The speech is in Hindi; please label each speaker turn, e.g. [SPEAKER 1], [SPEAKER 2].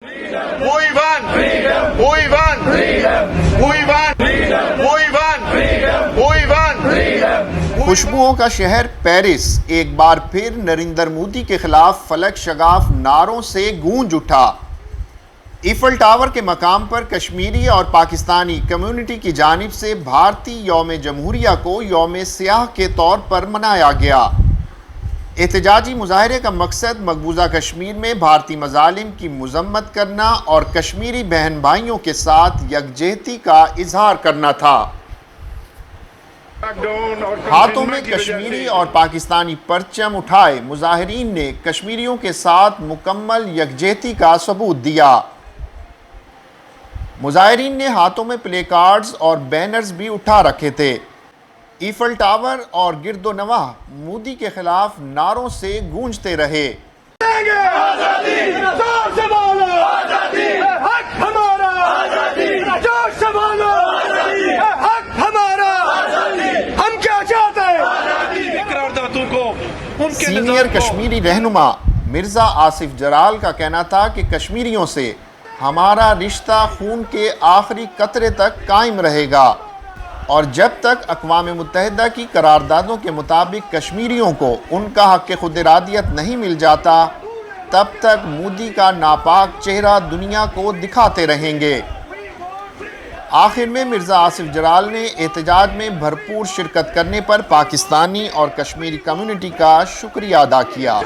[SPEAKER 1] We won! We won! We won! We won! We won!
[SPEAKER 2] खुशबुओं का शहर पेरिस एक बार फिर नरेंद्र मोदी के खिलाफ फलक शगाफ नारों से गूंज उठा। ईफल टावर के मकाम पर कश्मीरी और पाकिस्तानी कम्युनिटी की जानिब से भारतीय यौम जमहूरिया को यौम सियाह के तौर पर मनाया गया। एहतजाजी मुजाहरे का मकसद मकबूजा कश्मीर में भारतीय मजालिम की मजम्मत करना और कश्मीरी बहन भाइयों के साथ यकजहती का इजहार करना था। हाथों में कश्मीरी और पाकिस्तानी परचम उठाए मुजाहिरीन ने कश्मीरियों के साथ मुकम्मल यकजहती का सबूत दिया। मुजाहिरीन ने हाथों में प्ले कार्ड्स और बैनर्स भी उठा रखे थे। ईफल टावर और गिरदोनवाह मोदी के खिलाफ नारों से गूंजते रहे। सीनियर कश्मीरी रहनुमा मिर्जा आसिफ जराल का कहना था कि कश्मीरियों से हमारा रिश्ता खून के आखिरी कतरे तक कायम रहेगा और जब तक अक़वाम मुत्तहिदा की करारदादों के मुताबिक कश्मीरियों को उनका हक़ खुद इरादियत नहीं मिल जाता तब तक मोदी का नापाक चेहरा दुनिया को दिखाते रहेंगे। आखिर में मिर्ज़ा आसिफ जराल ने एहतजाज में भरपूर शिरकत करने पर पाकिस्तानी और कश्मीरी कम्युनिटी का शुक्रिया अदा किया।